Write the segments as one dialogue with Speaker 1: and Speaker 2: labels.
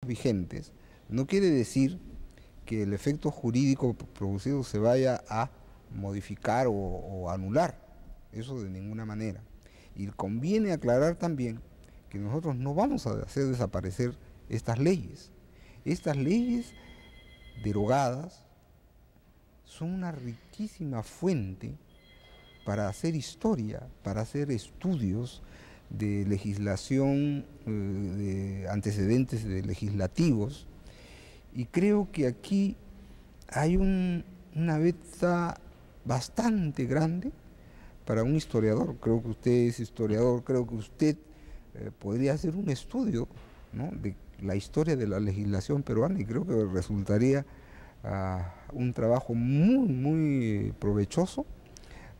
Speaker 1: vigentes, no quiere decir que el efecto jurídico producido se vaya a modificar o anular, eso de ninguna manera. Y conviene aclarar también que nosotros no vamos a hacer desaparecer estas leyes. Estas leyes derogadas son una riquísima fuente para hacer historia, para hacer estudios de legislación, de antecedentes legislativos, y creo que aquí hay una beta bastante grande para un historiador. Creo que usted es historiador, creo que usted podría hacer un estudio, ¿no?, de la historia de la legislación peruana, y creo que resultaría un trabajo muy provechoso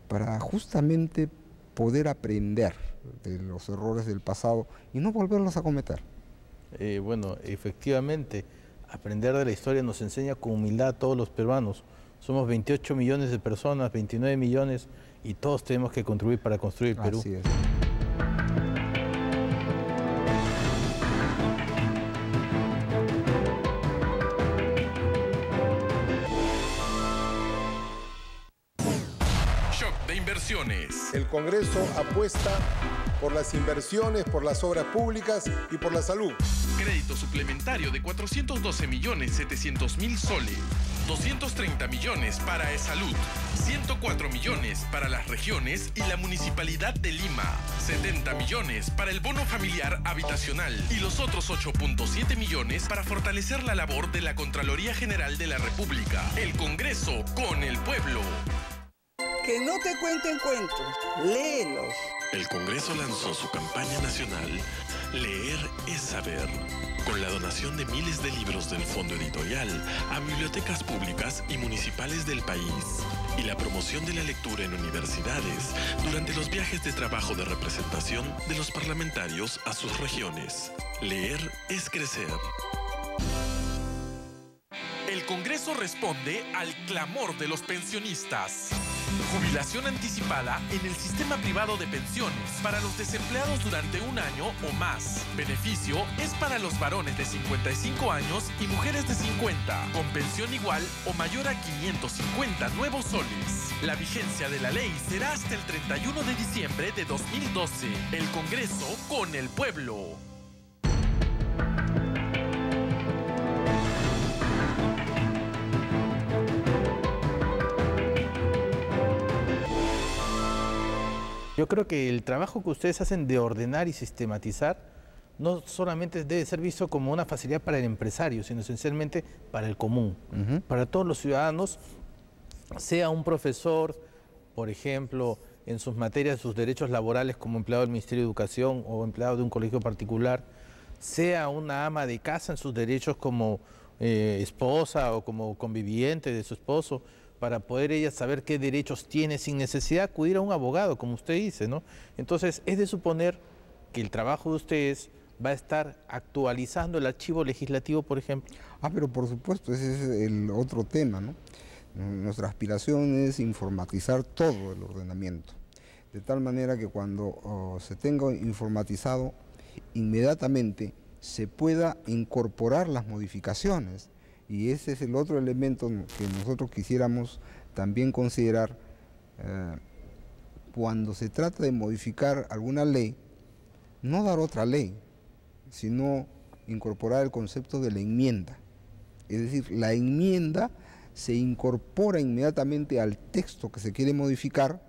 Speaker 1: para justamente poder aprender de los errores del pasado y no volverlos a cometer.
Speaker 2: Bueno, efectivamente, aprender de la historia nos enseña con humildad a todos los peruanos. Somos 28 millones de personas, 29 millones, y todos tenemos que contribuir para construir el Perú.
Speaker 1: Así es.
Speaker 3: El Congreso apuesta por las inversiones, por las obras públicas y por la salud.
Speaker 4: Crédito suplementario de 412.700.000 soles, 230 millones para salud, 104 millones para las regiones y la Municipalidad de Lima, 70 millones para el bono familiar habitacional y los otros 8.7 millones para fortalecer la labor de la Contraloría General de la República. El Congreso con el pueblo.
Speaker 5: Que no te cuenten cuentos, léelos.
Speaker 4: El Congreso lanzó su campaña nacional Leer es Saber, con la donación de miles de libros del Fondo Editorial a bibliotecas públicas y municipales del país, y la promoción de la lectura en universidades durante los viajes de trabajo de representación de los parlamentarios a sus regiones. Leer es crecer. El Congreso responde al clamor de los pensionistas. Jubilación anticipada en el sistema privado de pensiones para los desempleados durante un año o más. Beneficio es para los varones de 55 años y mujeres de 50, con pensión igual o mayor a 550 nuevos soles. La vigencia de la ley será hasta el 31 de diciembre de 2012. El Congreso con el pueblo.
Speaker 2: Yo creo que el trabajo que ustedes hacen de ordenar y sistematizar no solamente debe ser visto como una facilidad para el empresario, sino esencialmente para el común, para todos los ciudadanos, sea un profesor, por ejemplo, en sus materias, sus derechos laborales como empleado del Ministerio de Educación o empleado de un colegio particular, sea una ama de casa en sus derechos como esposa o como conviviente de su esposo, para poder ella saber qué derechos tiene sin necesidad de acudir a un abogado, como usted dice, ¿no? Entonces, es de suponer que el trabajo de ustedes va a estar actualizando el archivo legislativo, por ejemplo.
Speaker 1: Pero por supuesto, ese es el otro tema, ¿no? Nuestra aspiración es informatizar todo el ordenamiento, de tal manera que cuando se tenga informatizado, inmediatamente se pueda incorporar las modificaciones. Y ese es el otro elemento que nosotros quisiéramos también considerar cuando se trata de modificar alguna ley, no dar otra ley, sino incorporar el concepto de la enmienda. Es decir, la enmienda se incorpora inmediatamente al texto que se quiere modificar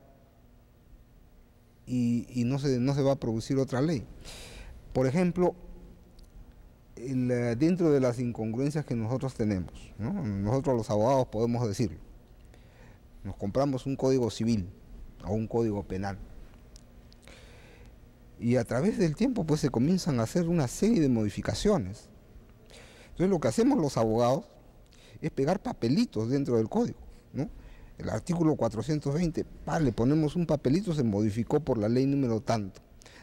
Speaker 1: y no se va a producir otra ley. Por ejemplo, dentro de las incongruencias que nosotros tenemos, ¿no? Nosotros los abogados podemos decirlo, nos compramos un código civil o un código penal y a través del tiempo pues se comienzan a hacer una serie de modificaciones. Entonces lo que hacemos los abogados es pegar papelitos dentro del código, ¿no? El artículo 420, le ponemos un papelito, se modificó por la ley número tanto.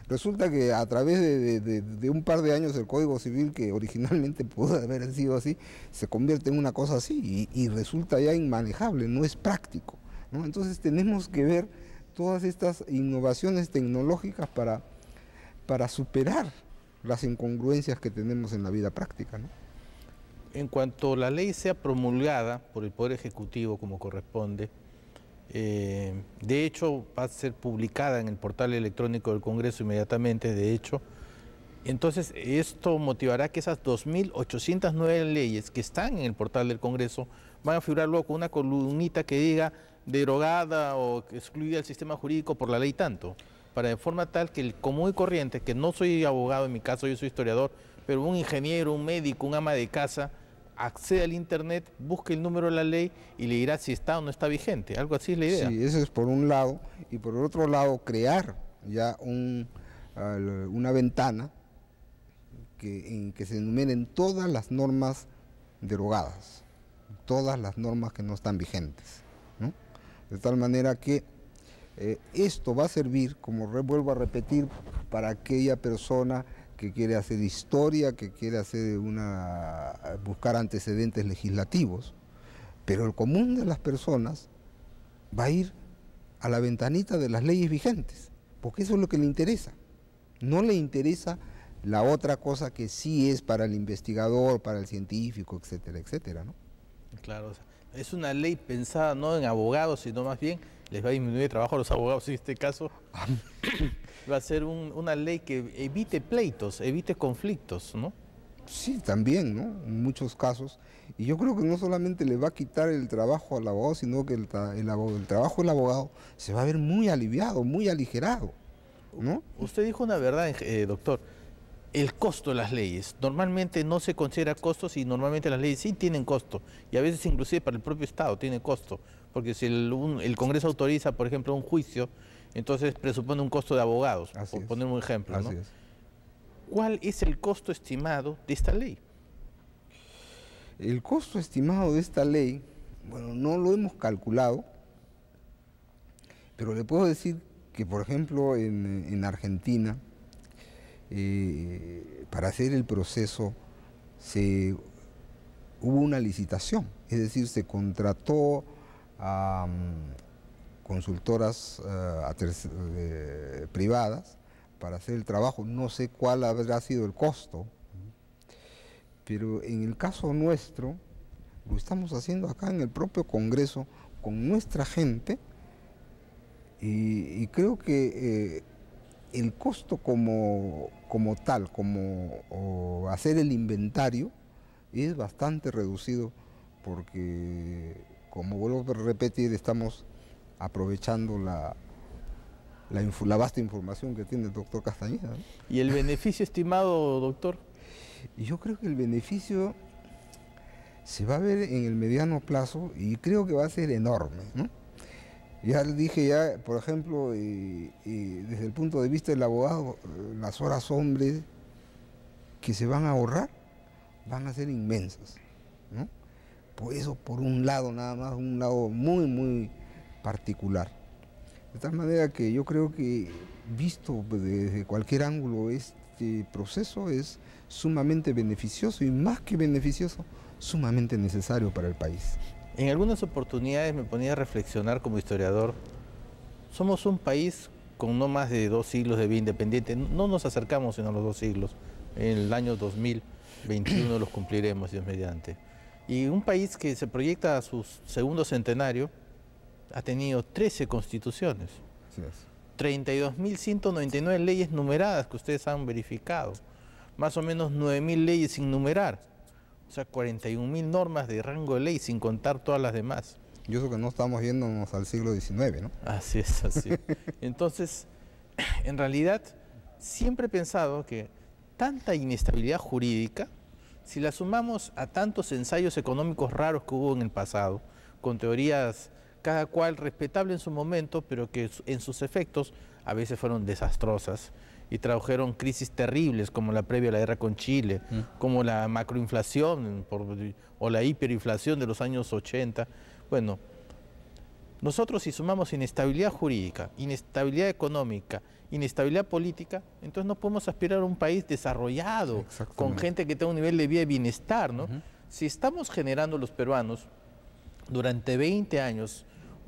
Speaker 1: Resulta que a través de un par de años el Código Civil, que originalmente pudo haber sido así, se convierte en una cosa así y resulta ya inmanejable, no es práctico, ¿no? Entonces tenemos que ver todas estas innovaciones tecnológicas para superar las incongruencias que tenemos en la vida práctica, ¿no?
Speaker 2: En cuanto la ley sea promulgada por el Poder Ejecutivo como corresponde, de hecho va a ser publicada en el portal electrónico del Congreso inmediatamente, de hecho. Entonces esto motivará que esas 2.809 leyes que están en el portal del Congreso van a figurar luego con una columnita que diga derogada o excluida del sistema jurídico por la ley tanto, para de forma tal que el común y corriente, que no soy abogado en mi caso, yo soy historiador, pero un ingeniero, un médico, un ama de casa, accede al internet, busque el número de la ley y le dirá si está o no está vigente. Algo así es la idea.
Speaker 1: Sí, eso es por un lado, y por el otro lado crear ya una ventana en que se enumeren todas las normas derogadas, todas las normas que no están vigentes, ¿no? De tal manera que esto va a servir, como vuelvo a repetir, para aquella persona que quiere hacer historia, que quiere buscar antecedentes legislativos, pero el común de las personas va a ir a la ventanita de las leyes vigentes, porque eso es lo que le interesa. No le interesa la otra cosa que sí es para el investigador, para el científico, etcétera, etcétera, ¿no?
Speaker 2: Claro, es una ley pensada no en abogados, sino más bien les va a disminuir el trabajo a los abogados en este caso. Va a ser una ley que evite pleitos, evite conflictos, ¿no?
Speaker 1: Sí, también, ¿no? En muchos casos. Y yo creo que no solamente le va a quitar el trabajo al abogado, sino que el trabajo del abogado se va a ver muy aliviado, muy aligerado, ¿no?
Speaker 2: Usted dijo una verdad, doctor. El costo de las leyes. Normalmente no se considera costos y normalmente las leyes sí tienen costo. Y a veces inclusive para el propio Estado tiene costo. Porque si el Congreso autoriza, por ejemplo, un juicio, entonces presupone un costo de abogados, por poner un ejemplo, ¿no?
Speaker 1: Así es.
Speaker 2: ¿Cuál es el costo estimado de esta ley?
Speaker 1: El costo estimado de esta ley, bueno, no lo hemos calculado, pero le puedo decir que, por ejemplo, en Argentina, para hacer el proceso hubo una licitación, es decir, se contrató a consultoras privadas para hacer el trabajo. No sé cuál habrá sido el costo, pero en el caso nuestro lo estamos haciendo acá en el propio Congreso con nuestra gente y creo que el costo como tal, como hacer el inventario, es bastante reducido porque, como vuelvo a repetir, estamos aprovechando la vasta información que tiene el doctor Castañeda, ¿no?
Speaker 2: ¿Y el beneficio estimado, doctor?
Speaker 1: Y yo creo que el beneficio se va a ver en el mediano plazo y creo que va a ser enorme, ¿no? Ya le dije, por ejemplo, desde el punto de vista del abogado, las horas hombres que se van a ahorrar van a ser inmensas, ¿no? Por eso, por un lado nada más, un lado muy, muy particular. De tal manera que yo creo que, visto desde cualquier ángulo, este proceso es sumamente beneficioso y, más que beneficioso, sumamente necesario para el país.
Speaker 2: En algunas oportunidades me ponía a reflexionar como historiador. Somos un país con no más de 2 siglos de vida independiente. No nos acercamos sino a los 2 siglos. En el año 2021 los cumpliremos, Dios mediante. Y un país que se proyecta a su segundo centenario ha tenido 13 constituciones.
Speaker 1: Así es.
Speaker 2: 32.199 leyes numeradas que ustedes han verificado. Más o menos 9.000 leyes sin numerar. O sea, 41.000 normas de rango de ley, sin contar todas las demás.
Speaker 1: Y eso que no estamos yéndonos al siglo XIX, ¿no?
Speaker 2: Así es, así es. Entonces, en realidad, siempre he pensado que tanta inestabilidad jurídica, si la sumamos a tantos ensayos económicos raros que hubo en el pasado, con teorías cada cual respetable en su momento, pero que en sus efectos a veces fueron desastrosas, y tradujeron crisis terribles como la previa a la guerra con Chile, como la macroinflación o la hiperinflación de los años 80. Bueno, nosotros si sumamos inestabilidad jurídica, inestabilidad económica, inestabilidad política, entonces no podemos aspirar a un país desarrollado, con gente que tenga un nivel de vida y bienestar, ¿no? Si estamos generando los peruanos durante 20 años